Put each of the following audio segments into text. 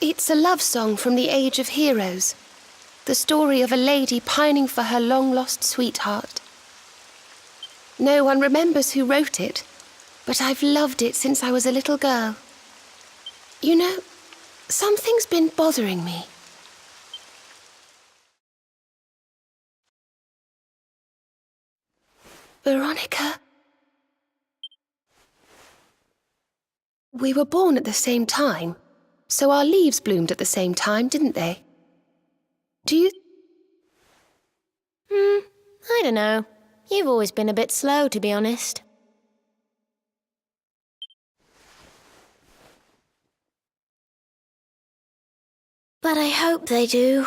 It's a love song from the Age of Heroes. The story of a lady pining for her long-lost sweetheart. No one remembers who wrote it, but I've loved it since I was a little girl. You know, something's been bothering me. Veronica. We were born at the same time, so our leaves bloomed at the same time, didn't they? Do you... I don't know. You've always been a bit slow, to be honest. But I hope they do.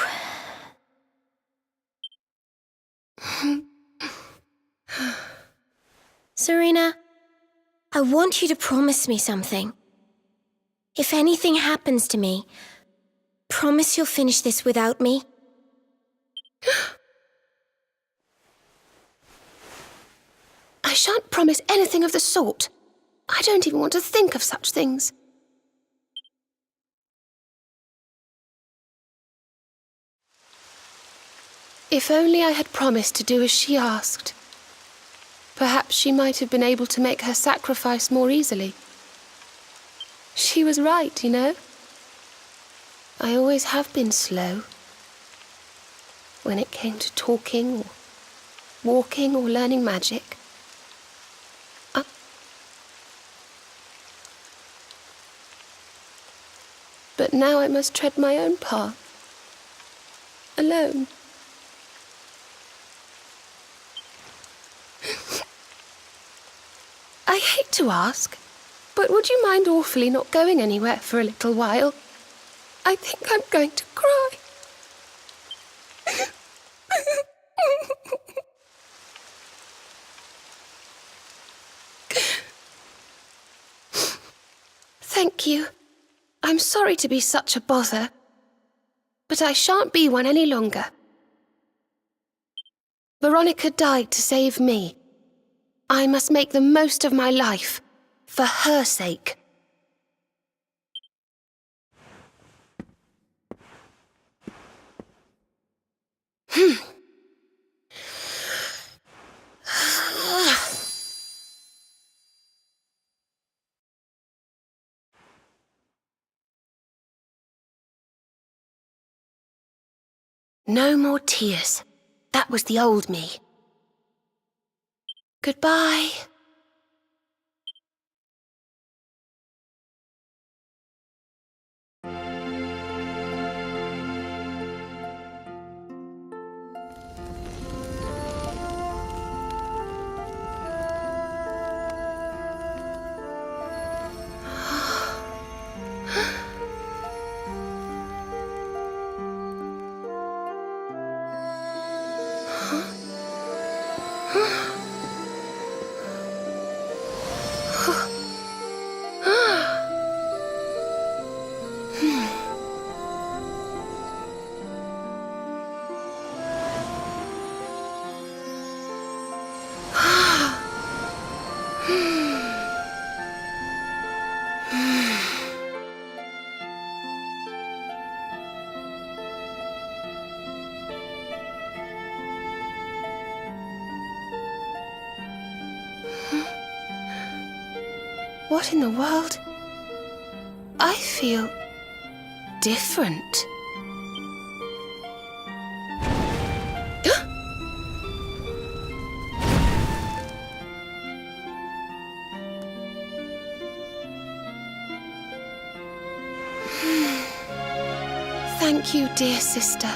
Serena, I want you to promise me something. If anything happens to me, promise you'll finish this without me. I shan't promise anything of the sort. I don't even want to think of such things. If only I had promised to do as she asked. Perhaps she might have been able to make her sacrifice more easily. She was right, you know. I always have been slow. When it came to talking, or walking, or learning magic. But now I must tread my own path. Alone. I hate to ask, but would you mind awfully not going anywhere for a little while? I think I'm going to cry. Thank you. I'm sorry to be such a bother, but I shan't be one any longer. Veronica died to save me. I must make the most of my life, for her sake. No more tears. That was the old me. Goodbye. What in the world? I feel different. Thank you, dear sister.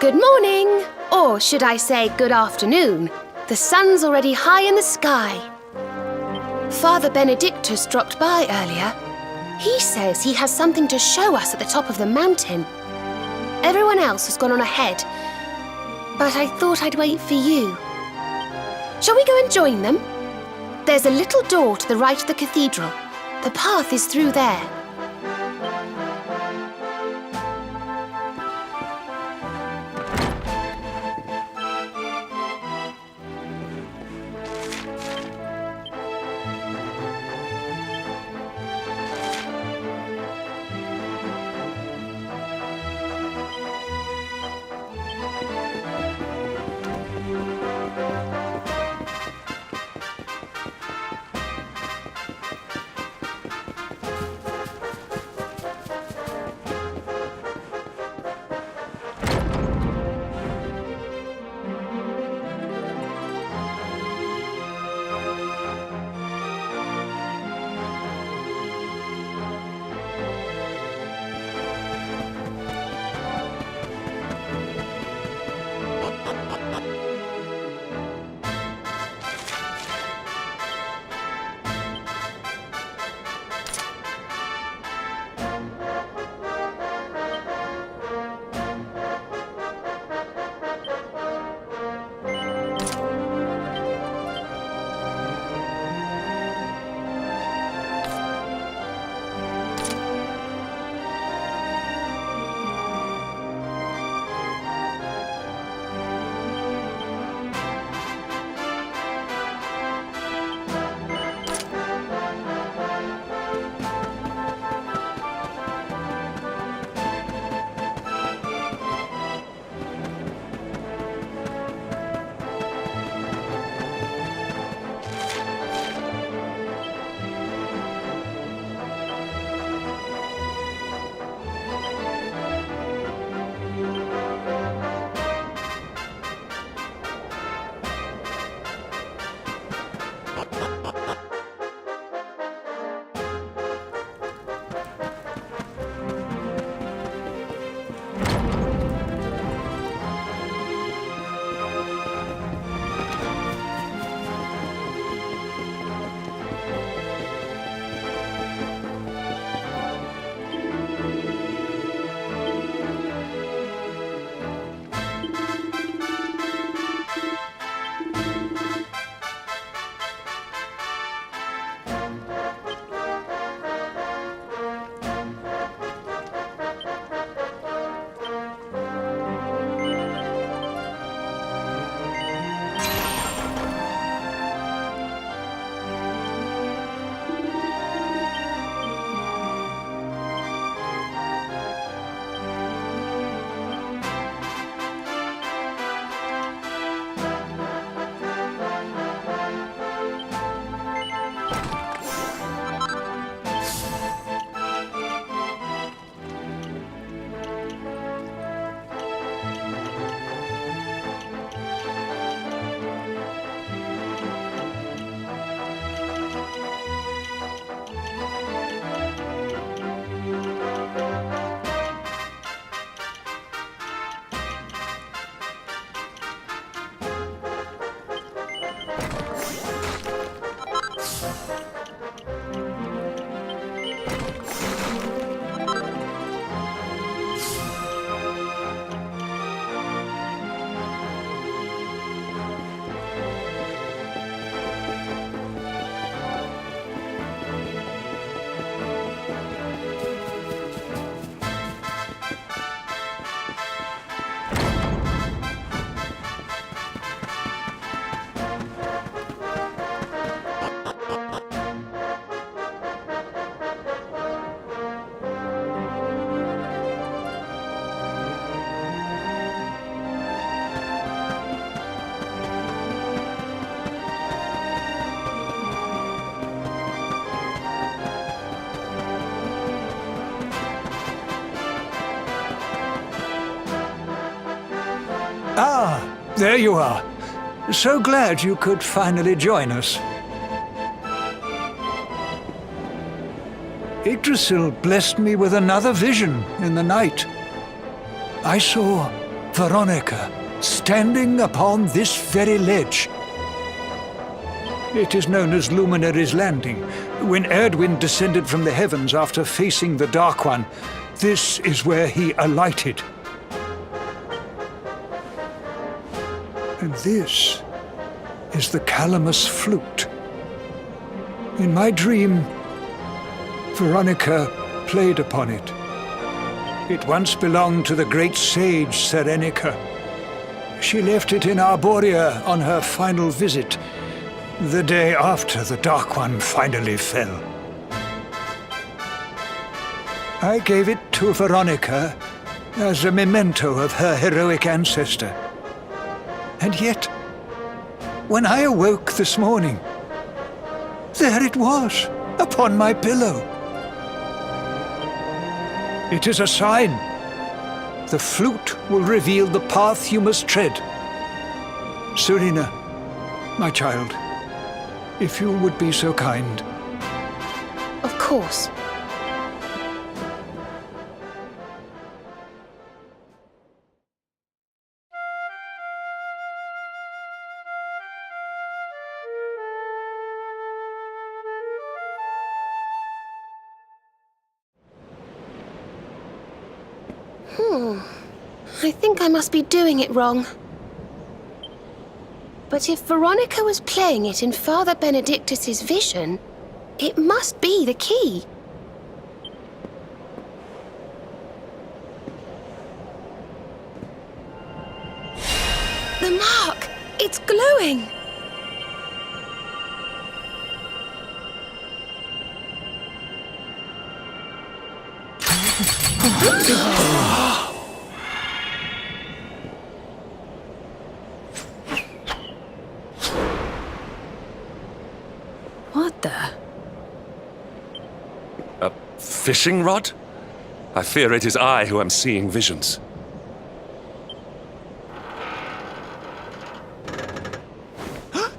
Good morning, or should I say good afternoon? The sun's already high in the sky. Father Benedictus dropped by earlier. He says he has something to show us at the top of the mountain. Everyone else has gone on ahead, but I thought I'd wait for you. Shall we go and join them? There's a little door to the right of the cathedral. The path is through there. Ah, there you are. So glad you could finally join us. Yggdrasil blessed me with another vision in the night. I saw Veronica, standing upon this very ledge. It is known as Luminary's Landing. When Erdwin descended from the heavens after facing the Dark One, this is where he alighted. And this is the Calamus flute. In my dream, Veronica played upon it. It once belonged to the great sage Serenica. She left it in Arbolia on her final visit, the day after the Dark One finally fell. I gave it to Veronica as a memento of her heroic ancestor. And yet, when I awoke this morning, there it was, upon my pillow. It is a sign. The flute will reveal the path you must tread. Serena, my child, if you would be so kind. Of course. I think I must be doing it wrong. But if Veronica was playing it in Father Benedictus's vision, it must be the key. The mark! It's glowing! What the? A fishing rod? I fear it is I who am seeing visions.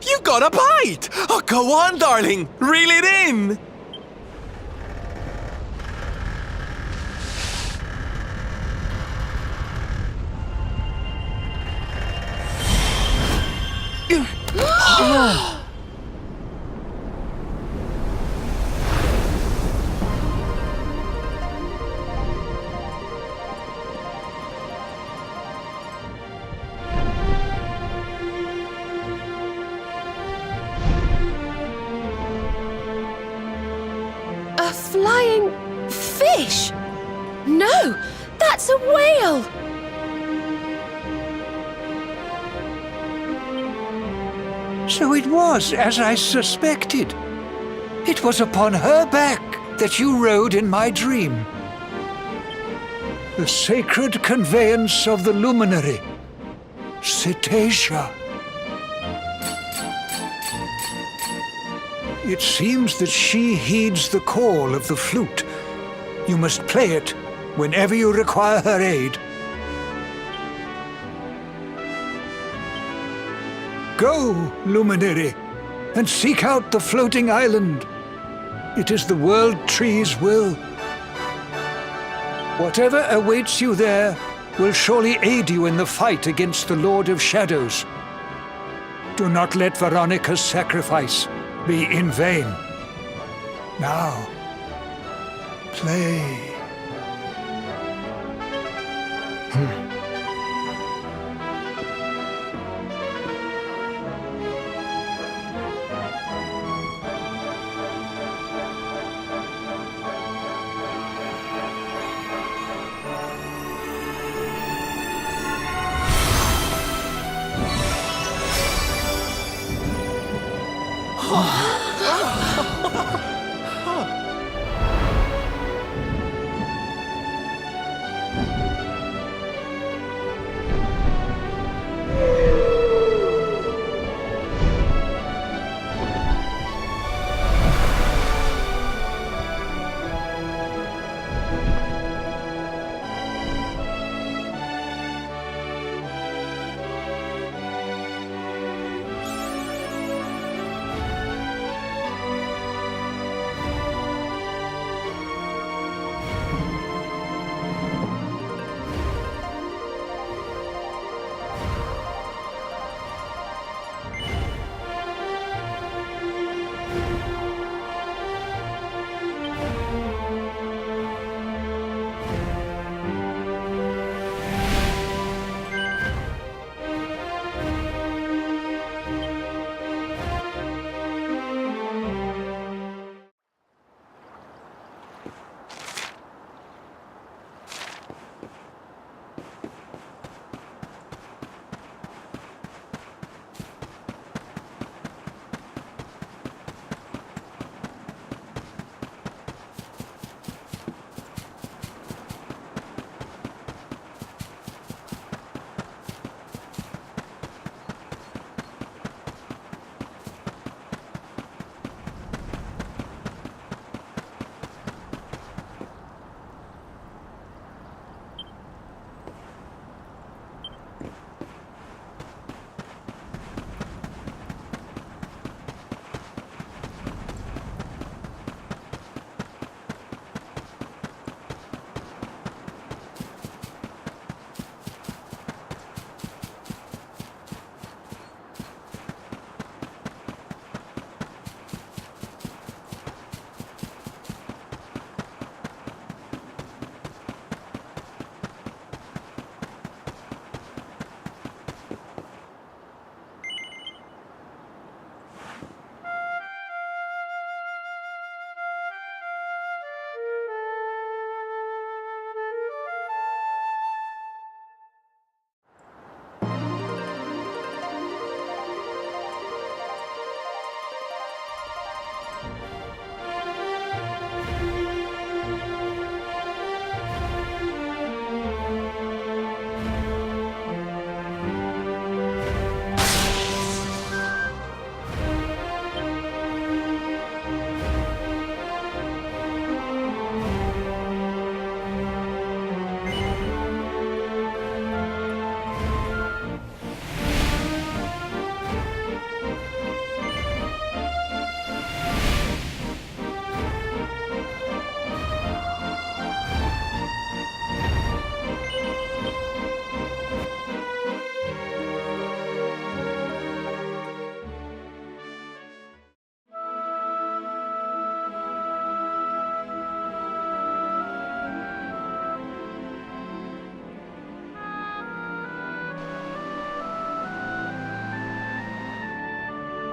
You got a bite! Oh, go on, darling! Reel it in! A flying fish! No, that's a whale! So it was as I suspected. It was upon her back that you rode in my dream. The sacred conveyance of the luminary, Cetacea. It seems that she heeds the call of the flute. You must play it whenever you require her aid. Go, luminary, and seek out the floating island. It is the world tree's will. Whatever awaits you there will surely aid you in the fight against the Lord of Shadows. Do not let Veronica's sacrifice be in vain. Now, play.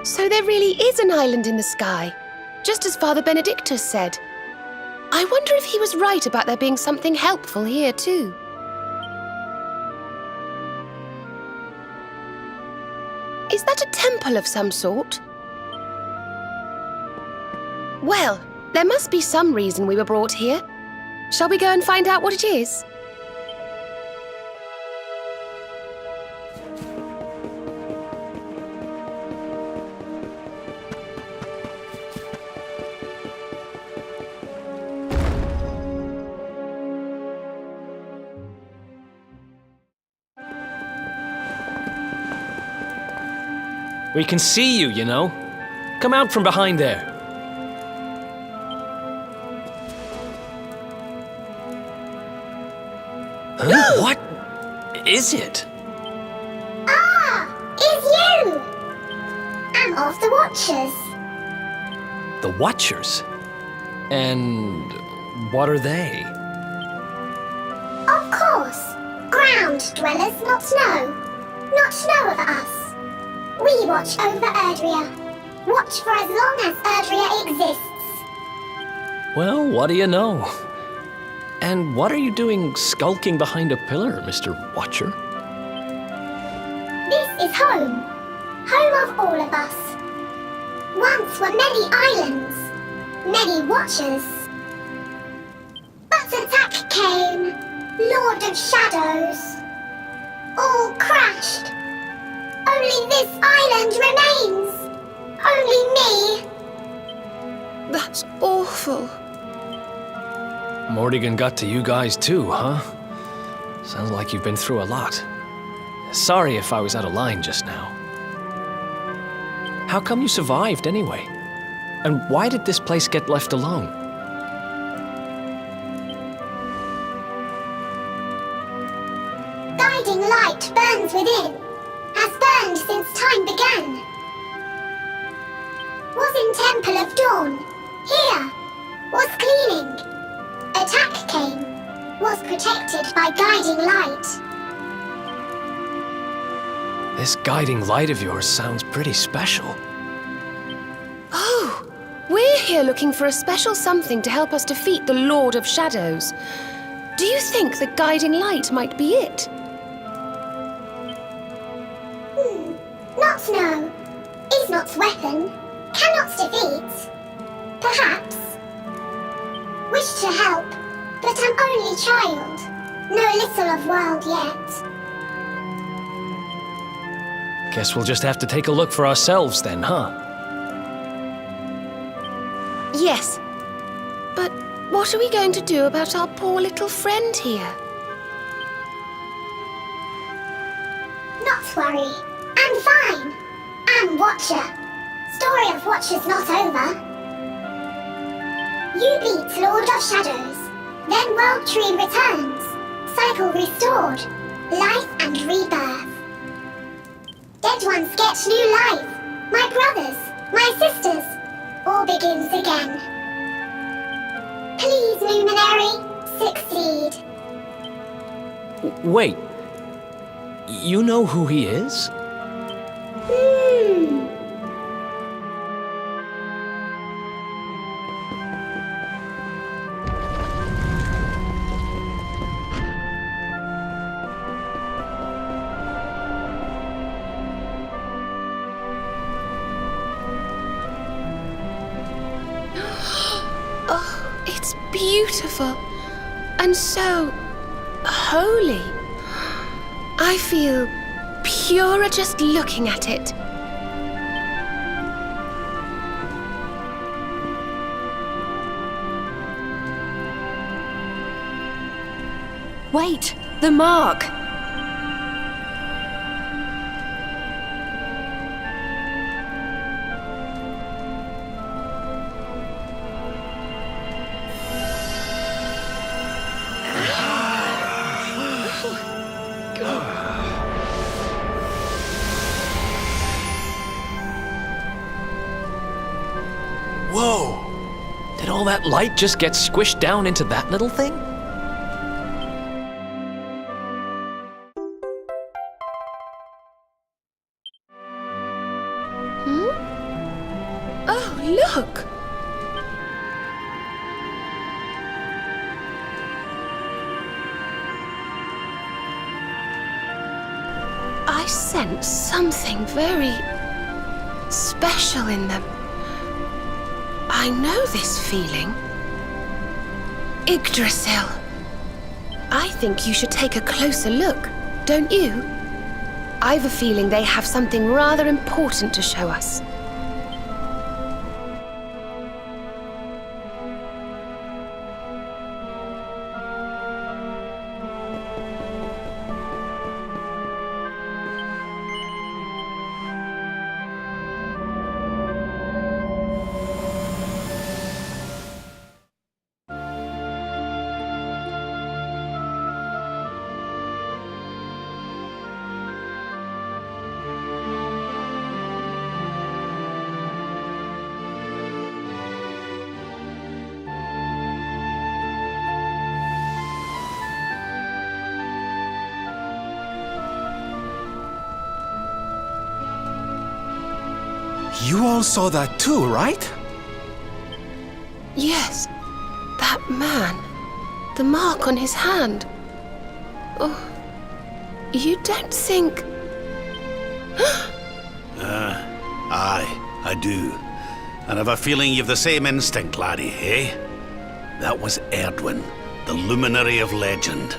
So there really is an island in the sky, just as Father Benedictus said. I wonder if he was right about there being something helpful here too. Is that a temple of some sort? Well, there must be some reason we were brought here. Shall we go and find out what it is? We can see you, you know. Come out from behind there. Huh? What is it? It's you! I'm of the Watchers. The Watchers? And what are they? Of course. Ground dwellers not know of us. We watch over Erdrea. Watch for as long as Erdrea exists. Well, what do you know? And what are you doing skulking behind a pillar, Mr. Watcher? This is home. Home of all of us. Once were many islands, many Watchers. But attack came, Lord of Shadows. All crashed. Only this island remains. Only me. That's awful. Morrigan got to you guys too, huh? Sounds like you've been through a lot. Sorry if I was out of line just now. How come you survived anyway? And why did this place get left alone? Guiding light burns within. Has burned since time began. Was in Temple of Dawn. Here. Was cleaning. Attack came. Was protected by guiding light. This guiding light of yours sounds pretty special. Oh, we're here looking for a special something to help us defeat the Lord of Shadows. Do you think the guiding light might be it? Not know. Is not weapon. Cannot defeat. Perhaps. Wish to help, but am only child. Know little of world yet. Guess we'll just have to take a look for ourselves then, huh? Yes. But what are we going to do about our poor little friend here? Not worry. I'm fine. I'm Watcher. Story of Watchers not over. You beat Lord of Shadows. Then World Tree returns. Cycle restored. Life and rebirth. Dead ones get new life. My brothers, my sisters. All begins again. Please, Luminary, succeed. Wait. You know who he is? It's beautiful and so holy. I feel purer just looking at it. Wait, the mark. Whoa! Did all that light just get squished down into that little thing? Oh, look! I sense something very special in them. I know this feeling. Yggdrasil. I think you should take a closer look, don't you? I've a feeling they have something rather important to show us. You all saw that too, right? Yes, that man. The mark on his hand. Oh, you don't think... Aye, I do. And I've a feeling you've the same instinct, laddie, eh? That was Erdwin, the luminary of legend.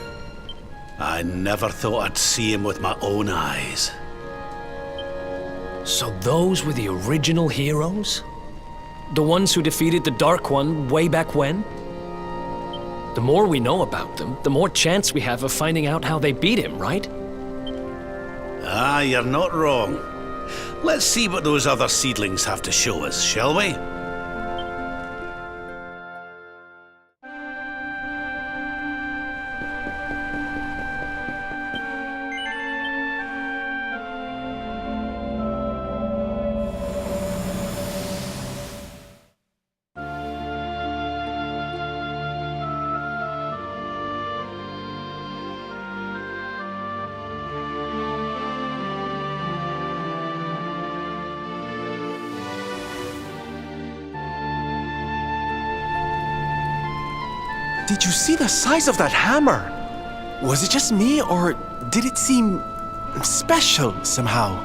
I never thought I'd see him with my own eyes. So those were the original heroes? The ones who defeated the Dark One way back when? The more we know about them, the more chance we have of finding out how they beat him, right? Ah, you're not wrong. Let's see what those other seedlings have to show us, shall we? Did you see the size of that hammer? Was it just me, or did it seem special somehow?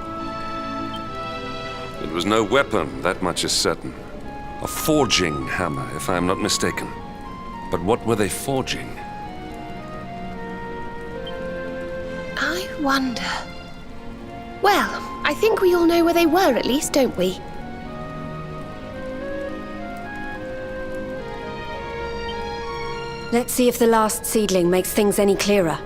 It was no weapon, that much is certain. A forging hammer, if I am not mistaken. But what were they forging? I wonder... Well, I think we all know where they were at least, don't we? Let's see if the last seedling makes things any clearer.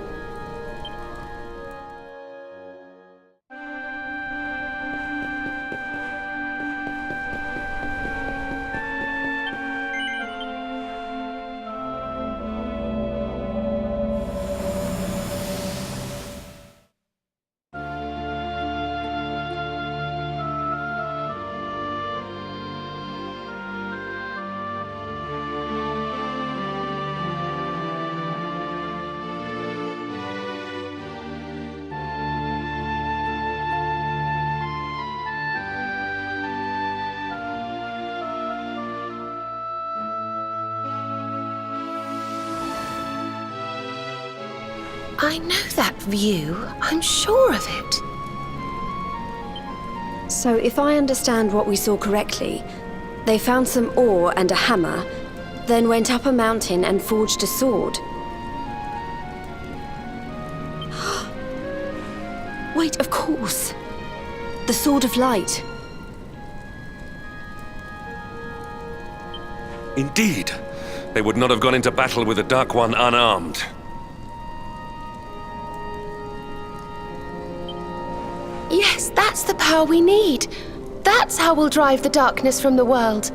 I know that view. I'm sure of it. So if I understand what we saw correctly, they found some ore and a hammer, then went up a mountain and forged a sword. Wait, of course. The Sword of Light. Indeed. They would not have gone into battle with the Dark One unarmed. Yes, that's the power we need. That's how we'll drive the darkness from the world.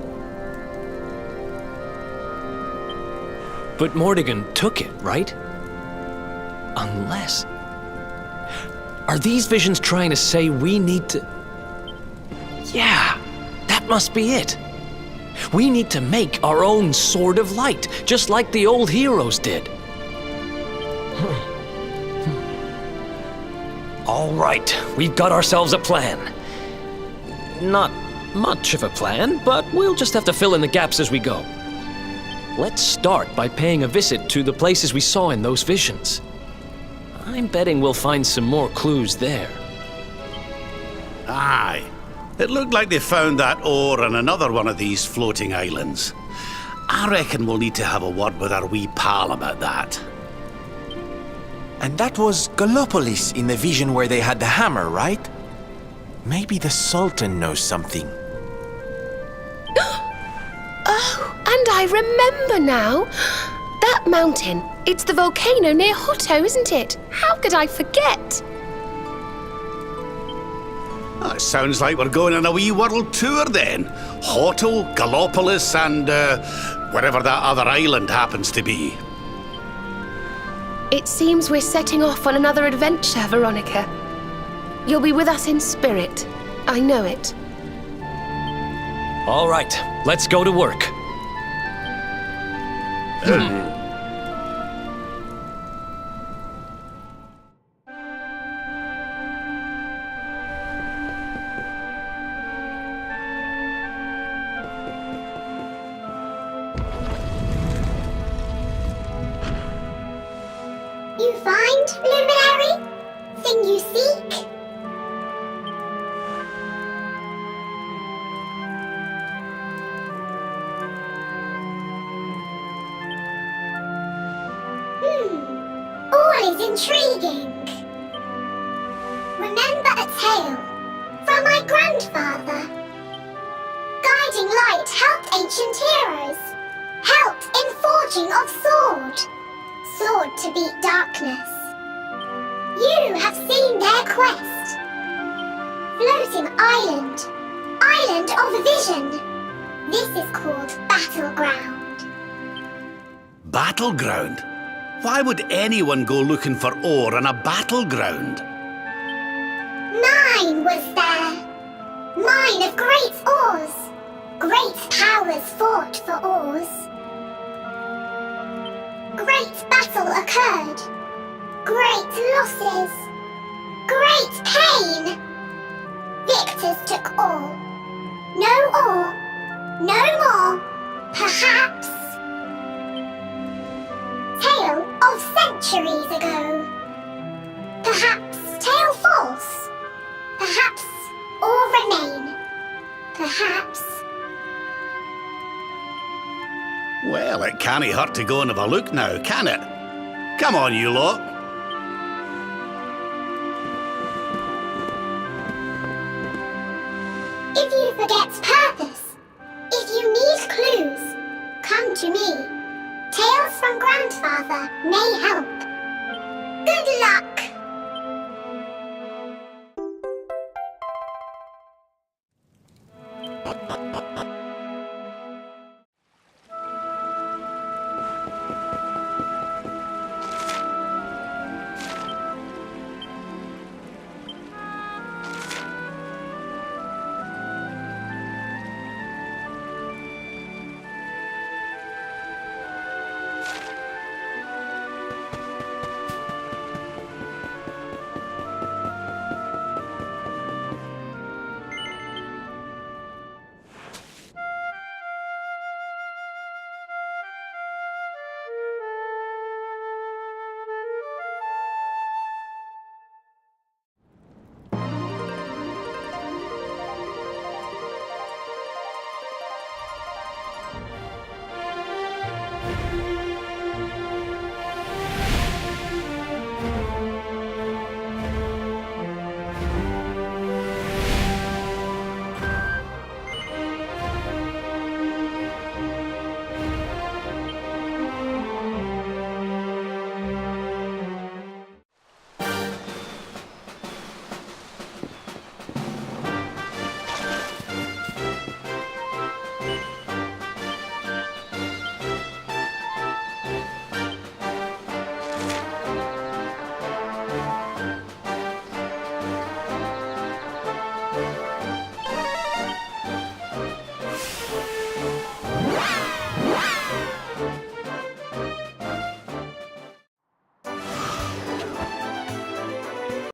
But Mordegon took it, right? Unless... Are these visions trying to say we need to... Yeah, that must be it. We need to make our own Sword of Light, just like the old heroes did. All right, we've got ourselves a plan. Not much of a plan, but we'll just have to fill in the gaps as we go. Let's start by paying a visit to the places we saw in those visions. I'm betting we'll find some more clues there. Aye. It looked like they found that ore on another one of these floating islands. I reckon we'll need to have a word with our wee pal about that. And that was Gallopolis in the vision where they had the hammer, right? Maybe the Sultan knows something. Oh, and I remember now. That mountain, it's the volcano near Hotto, isn't it? How could I forget? It sounds like we're going on a wee world tour then. Hotto, Gallopolis, and wherever that other island happens to be. It seems we're setting off on another adventure, Veronica. You'll be with us in spirit. I know it. All right, let's go to work. You find, luminary? Thing you seek? All is intriguing. Remember a tale from my grandfather. Guiding light helped ancient heroes, helped in forging of sword. Sword to beat darkness. You have seen their quest. Floating island, island of vision. This is called Battleground. Battleground? Why would anyone go looking for ore on a battleground? Mine was there. Mine of great ores. Great powers fought for ores. Great battle occurred. Great losses. Great pain. Victors took all. No ore. No more. Perhaps. Tale of centuries ago. Perhaps tale false. Perhaps or remain. Perhaps. Well, it can't hurt to go and have a look now, can it? Come on, you lot. If you forget purpose, if you need clues, come to me. Tales from Grandfather may help. Good luck!